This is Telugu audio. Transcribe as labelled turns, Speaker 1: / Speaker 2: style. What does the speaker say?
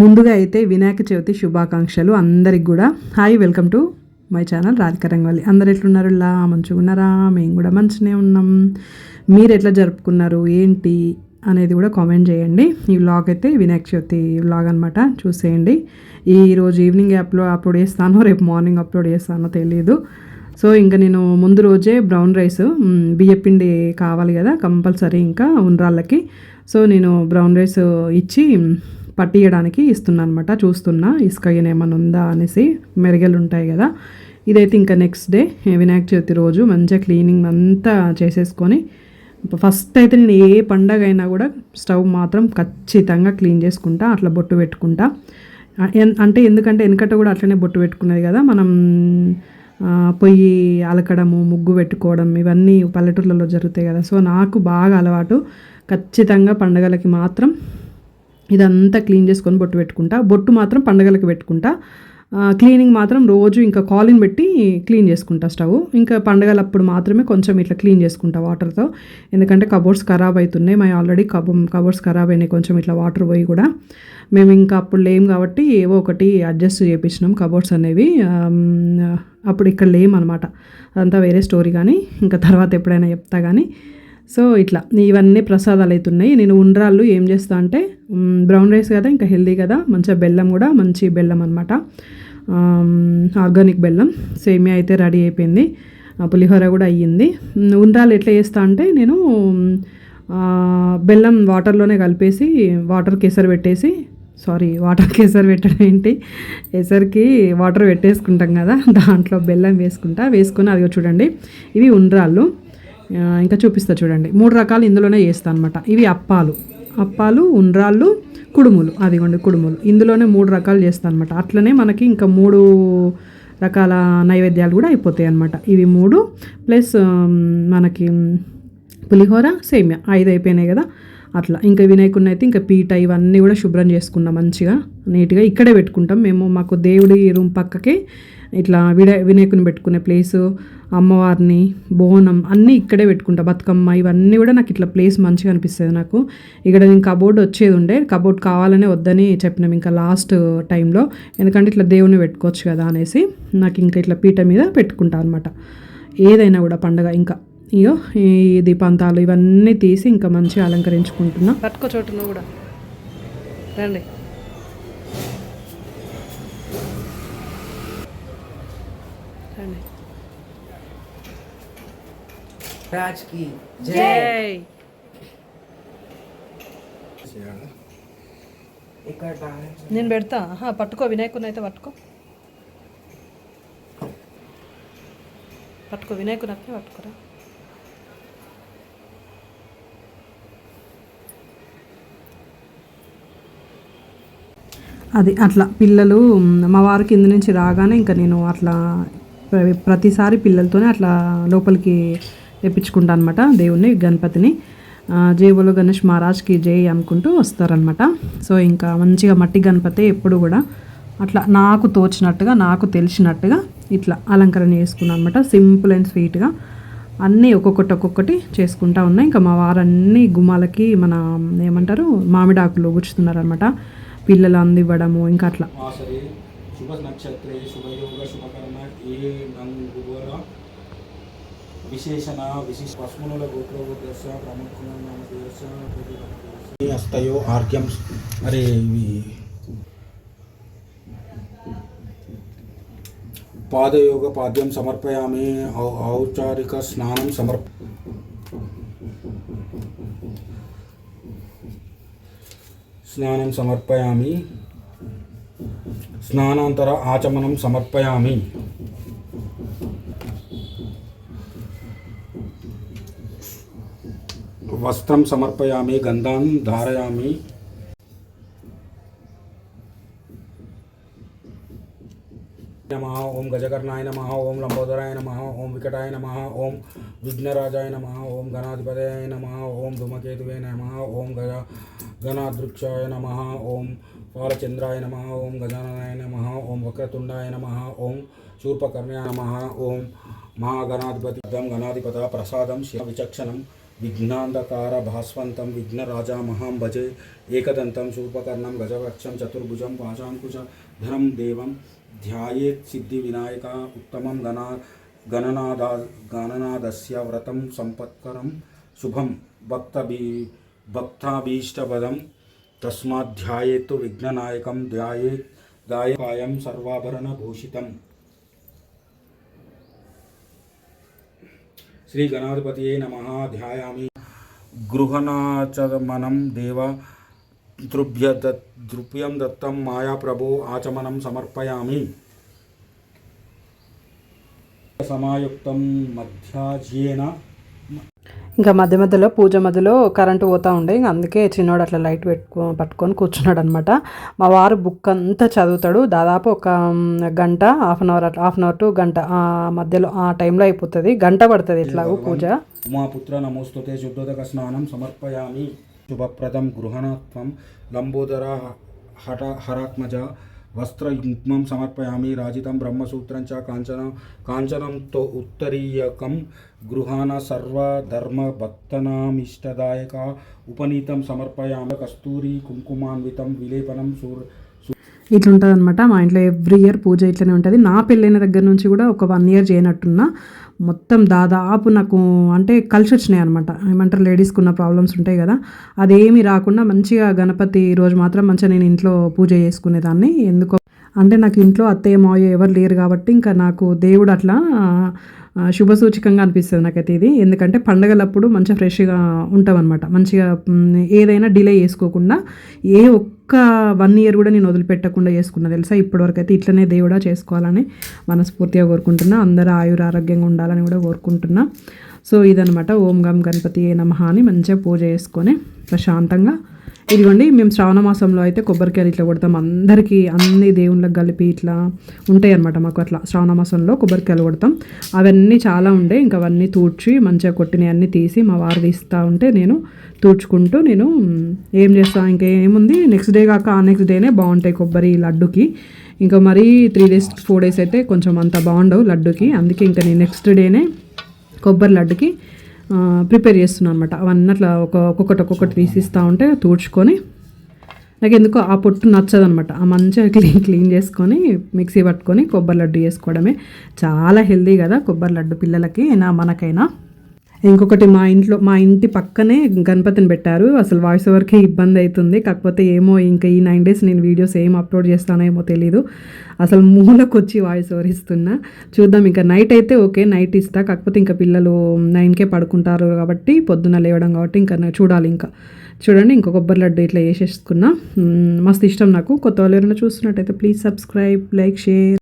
Speaker 1: ముందుగా అయితే వినాయక చవితి శుభాకాంక్షలు అందరికి కూడా. Hi, welcome to my channel Radhika Rangavalli. అందరు ఎట్లున్నారు? ఇలా మంచిగా ఉన్నారా? మేము కూడా మంచిగానే ఉన్నాం. మీరు ఎట్లా జరుపుకున్నారు ఏంటి అనేది కూడా కామెంట్ చేయండి. ఈ వ్లాగ్ అయితే వినాయక చవితి వ్లాగ్ అనమాట, చూసేయండి. ఈరోజు ఈవినింగ్ అప్లోడ్ చేస్తానో రేపు మార్నింగ్ అప్లోడ్ చేస్తానో తెలియదు. సో ఇంకా నేను ముందు రోజే బ్రౌన్ రైస్, బియ్యపిండి కావాలి కదా కంపల్సరీ ఇంకా ఉండ్రాళ్ళకి. సో నేను బ్రౌన్ రైస్ ఇచ్చి పట్టియడానికి ఇస్తున్నాను అనమాట. చూస్తున్నా ఇసుక ఏమైనా ఉందా అనేసి, మెరుగలు ఉంటాయి కదా. ఇదైతే ఇంకా నెక్స్ట్ డే వినాయక చవితి రోజు మంచిగా క్లీనింగ్ అంతా చేసేసుకొని, ఫస్ట్ అయితే నేను ఏ పండగ అయినా కూడా స్టవ్ మాత్రం ఖచ్చితంగా క్లీన్ చేసుకుంటా, అట్లా బొట్టు పెట్టుకుంటా. అంటే ఎందుకంటే వెనకట కూడా అట్లనే బొట్టు పెట్టుకునేది కదా మనం. పొయ్యి అలకడము, ముగ్గు పెట్టుకోవడం ఇవన్నీ పల్లెటూర్లలో జరుగుతాయి కదా. సో నాకు బాగా అలవాటు. ఖచ్చితంగా పండగలకి మాత్రం ఇదంతా క్లీన్ చేసుకొని బొట్టు పెట్టుకుంటా. బొట్టు మాత్రం పండగలకి పెట్టుకుంటా. క్లీనింగ్ మాత్రం రోజు ఇంకా కాలిన్ పెట్టి క్లీన్ చేసుకుంటా స్టవ్. ఇంకా పండగలప్పుడు మాత్రమే కొంచెం ఇట్లా క్లీన్ చేసుకుంటా వాటర్తో. ఎందుకంటే కబోర్డ్స్ ఖరాబ్ అవుతున్నాయి. మా ఆల్రెడీ కబోర్డ్స్ ఖరాబ్ అయినాయి కొంచెం ఇట్లా వాటర్ పోయి కూడా. మేము ఇంకా అప్పుడు లేము కాబట్టి ఏవో ఒకటి అడ్జస్ట్ చేయించినాం కబోర్డ్స్ అనేవి. అప్పుడు ఇక్కడ లేమన్నమాట. అదంతా వేరే స్టోరీ, కానీ ఇంకా తర్వాత ఎప్పుడైనా చెప్తా కానీ. సో ఇట్లా ఇవన్నీ ప్రసాదాలు అవుతున్నాయి. నేను ఉండ్రాళ్ళు ఏం చేస్తా అంటే, బ్రౌన్ రైస్ కదా ఇంకా హెల్దీ కదా, మంచిగా బెల్లం కూడా మంచి బెల్లం అనమాట, ఆర్గానిక్ బెల్లం. సేమియా అయితే రెడీ అయిపోయింది, పులిహోర కూడా అయ్యింది. ఉండ్రాళ్ళు ఎట్లా చేస్తా అంటే, నేను బెల్లం వాటర్లోనే కలిపేసి వాటర్ కేసరి పెట్టడం ఏంటి, ఎసరికి వాటర్ పెట్టేసుకుంటాం కదా, దాంట్లో బెల్లం వేసుకుని అది చూడండి. ఇవి ఉండ్రాళ్ళు. ఇంకా చూపిస్తా చూడండి. 3 రకాలు ఇందులోనే చేస్తాను అనమాట. ఇవి అప్పాలు, ఉండ్రాళ్ళు, కుడుములు. అదిగోండి కుడుములు. ఇందులోనే 3 రకాలు చేస్తాను అనమాట. అట్లనే మనకి ఇంకా 3 రకాల నైవేద్యాలు కూడా అయిపోతాయి అనమాట. ఇవి 3 ప్లస్ మనకి పులిహోర, సేమియా 5 అయిపోయినాయి కదా. అట్లా ఇంకా వినాయకుడిని అయితే ఇంకా పీట ఇవన్నీ కూడా శుభ్రం చేసుకున్నాం మంచిగా నీట్గా. ఇక్కడే పెట్టుకుంటాం మేము. మాకు దేవుడి రూమ్ పక్కకే ఇట్లా వినాయకుని పెట్టుకునే ప్లేసు, అమ్మవారిని, బోనం అన్నీ ఇక్కడే పెట్టుకుంటా. బతుకమ్మ ఇవన్నీ కూడా నాకు ఇట్లా ప్లేస్ మంచిగా అనిపిస్తుంది నాకు. ఇక్కడ నేను కబోర్డ్ వచ్చేది ఉండే, కబోర్డ్ కావాలనే వద్దని చెప్పినాం ఇంకా లాస్ట్ టైంలో. ఎందుకంటే ఇట్లా దేవుని పెట్టుకోవచ్చు కదా అనేసి నాకు ఇంకా ఇట్లా పీట మీద పెట్టుకుంటా అనమాట. ఏదైనా కూడా పండగ ఇంకా ఇగో ఈ దీపాంతాలు ఇవన్నీ తీసి ఇంకా మంచిగా అలంకరించుకుంటున్నా. పట్టుకో చోటును కూడా రండి. జై. నేను పెడతా. పట్టుకో వినాయకుని అయితే పట్టుకో వినాయకుని అట్నే పట్టుకోరా. అది అట్లా పిల్లలు మా వారి కింద నుంచి రాగానే ఇంకా నేను అట్లా ప్రతిసారి పిల్లలతోనే అట్లా లోపలికి తెప్పించుకుంటా అనమాట దేవుణ్ణి, గణపతిని. జై బోలో గణేష్ మహారాజ్కి జై అనుకుంటూ వస్తారనమాట. సో ఇంకా మంచిగా మట్టి గణపతి ఎప్పుడు కూడా అట్లా నాకు తోచినట్టుగా, నాకు తెలిసినట్టుగా ఇట్లా అలంకరణ చేసుకున్నాను అనమాట. సింపుల్ అండ్ స్వీట్గా అన్నీ ఒక్కొక్కటి చేసుకుంటా ఉన్నాయి. ఇంకా మా వారన్నీ గుమ్మాలకి మన ఏమంటారు మామిడాకులు గుచ్చుతున్నారనమాట. పిల్లలు అందివ్వడము ఇంకా అట్లా.
Speaker 2: పాదయోగ పాద్యం సమర్పయామి. ఔపచారిక స్నానం సమర్పయామి. స్నానాంతర ఆచమనం సమర్పయామి. వస్త్రం సమర్పయామి. గంధాం ధారయామి. నమః. ఓం గజకర్ణాయ నమః. ఓం లంబోదరాయ నమః. ఓం వికటాయ నమః. ఓం విఘ్నరాజాయ నమః. ఓం గణాధిపతయాయ నమః. ఓం ధూమకేతువే నమః. ఓం గణాదృక్షాయ నమః. ఓం బాలచంద్రాయ నమః. ఓం గజాననాయ నమః. ఓం వక్రతుండాయ నమః. ఓం శూర్పకర్ణాయ నమః. ఓం మహాగణాధిపతి గణాధిపత ప్రసాదం శివ విచక్షణం విఘ్నాంధకార భాస్వంతం విఘ్నరాజామహం భజే ఏకదంతం శూర్పకర్ణం గజవక్షం చతుర్భుజం పాశాంకుశధరం దేవం ధ్యాయేత్ సిద్ధి వినాయక ఉత్తమం గణనాదస్య వ్రతం సంపత్కరం శుభం భక్తాభీష్టపదం తస్మాధ్యాయేత్ విఘ్ననాయకం దాయకాయం సర్వాభరణ భూషితం. శ్రీ గణాధిపతియే నమః. ధ్యాయామి గృహణాచమనం దేవ ద్రుప్యం దత్తం మాయా ప్రభో ఆచమనం సమర్పయామి. సమాయుక్తం మధ్యాజ్యేన.
Speaker 1: ఇంకా మధ్య మధ్యలో పూజ మధ్యలో కరెంటు పోతూ ఉండే, ఇంకా అందుకే చిన్నోడు అట్లా లైట్ పట్టుకొని కూర్చున్నాడు అనమాట. మా వారు బుక్ అంతా చదువుతాడు. దాదాపు ఒక గంట, హాఫ్ అన్ అవర్ టు గంట మధ్యలో ఆ టైంలో అయిపోతుంది. గంట పడుతుంది ఎట్లాగూ పూజ.
Speaker 2: ఉమాపుత్ర నమోస్తుతే శుద్ధోదక స్నానం సమర్పయామి. శుభప్రదం గృహణత్వం లంబోదర హరాత్మజ వస్త్రయుగ్మం సమర్పయామి. రాజితం బ్రహ్మసూత్రం చ కాంచనంతో ఉత్తరీయకం గృహాణ సర్వధర్మ భక్తనామిష్టదాయక ఉపనీతం సమర్పయామి. కస్తూరి కుంకుమాన్వితం విలేపనం
Speaker 1: ఇట్లుంటుంది అనమాట. మా ఇంట్లో ఎవ్రీ ఇయర్ పూజ ఇట్లనే ఉంటుంది. నా పెళ్ళైన దగ్గర నుంచి కూడా ఒక 1 year చేయనట్టున్నా. మొత్తం దాదాపు నాకు అంటే కలిసి వచ్చినాయి అనమాట. ఏమంటారు, లేడీస్కి ఉన్న ప్రాబ్లమ్స్ ఉంటాయి కదా, అదేమీ రాకుండా మంచిగా గణపతి రోజు మాత్రం మంచిగా నేను ఇంట్లో పూజ చేసుకునేదాన్ని. ఎందుకో అంటే నాకు ఇంట్లో అత్తయ్య మావయ్య ఎవరు లేరు కాబట్టి ఇంకా నాకు దేవుడు అట్లా శుభసూచకంగా అనిపిస్తుంది నాకైతే ఇది. ఎందుకంటే పండగలప్పుడు మంచిగా ఫ్రెష్గా ఉంటామన్నమాట. మంచిగా ఏదైనా డిలే చేసుకోకుండా ఏ ఒక్క 1 year కూడా నేను వదిలిపెట్టకుండా చేసుకున్నా తెలుసా. ఇప్పటివరకు అయితే ఇట్లనే దేవుడా చేసుకోవాలని మనస్ఫూర్తిగా కోరుకుంటున్నా. అందరూ ఆరోగ్యంగా ఉండాలని కూడా కోరుకుంటున్నా. సో ఇదనమాట ఓం గం గణపతి నమః అని మంచిగా పూజ చేసుకొని ప్రశాంతంగా. ఇదిగోండి, మేము శ్రావణ మాసంలో అయితే కొబ్బరికాయలు ఇట్లా కొడతాం. అందరికీ అన్ని దేవుళ్ళకి కలిపి ఇట్లా ఉంటాయి అన్నమాట. మాకు అట్లా శ్రావణ మాసంలో కొబ్బరికాయలు కొడతాం. అవన్నీ చాలా ఉండే, ఇంకా అవన్నీ తూడ్చి మంచిగా కొట్టినవి అన్నీ తీసి మా వారు తీస్తూ ఉంటే నేను తూడ్చుకుంటూ నేను ఏం చేస్తాను, ఇంకా ఏముంది, నెక్స్ట్ డే కాక ఆ నెక్స్ట్ డేనే బాగుంటాయి కొబ్బరి లడ్డుకి. ఇంకా మరీ 3 days 4 days అయితే కొంచెం అంత బాగుండవు లడ్డుకి. అందుకే ఇంకా నేను నెక్స్ట్ డేనే కొబ్బరి లడ్డుకి ప్రిపేర్ చేస్తున్నాను అనమాట. అవన్నీ అట్లా ఒక్కొక్కటి తీసిస్తూ ఉంటే తూడ్చుకొని, నాకు ఎందుకో ఆ పొట్టు నచ్చదనమాట. ఆ మంచిగా క్లీన్ చేసుకొని మిక్సీ పట్టుకొని కొబ్బరి లడ్డు చేసుకోవడమే. చాలా హెల్దీ కదా కొబ్బరి లడ్డు పిల్లలకి మనకైనా. ఇంకొకటి, మా ఇంటి పక్కనే గణపతిని పెట్టారు. అసలు వాయిస్ ఓవర్కి ఇబ్బంది అవుతుంది. కాకపోతే ఏమో ఇంకా ఈ 9 days నేను వీడియోస్ ఏం అప్లోడ్ చేస్తానో ఏమో తెలీదు. అసలు మూలకు వచ్చి వాయిస్ ఓవర్ ఇస్తున్నా. చూద్దాం, ఇంకా నైట్ అయితే ఓకే, నైట్ ఇస్తా. కాకపోతే ఇంకా పిల్లలు 9కే పడుకుంటారు కాబట్టి, పొద్దున్న లేవడం కాబట్టి ఇంకా చూడాలి. ఇంకా చూడండి, ఇంకో కొబ్బరి లడ్డు ఇట్లా వేసేసుకున్నా. మస్తు ఇష్టం నాకు. కొత్త వాళ్ళు ఎవరైనా చూస్తున్నట్టయితే ప్లీజ్ సబ్స్క్రైబ్, లైక్, షేర్.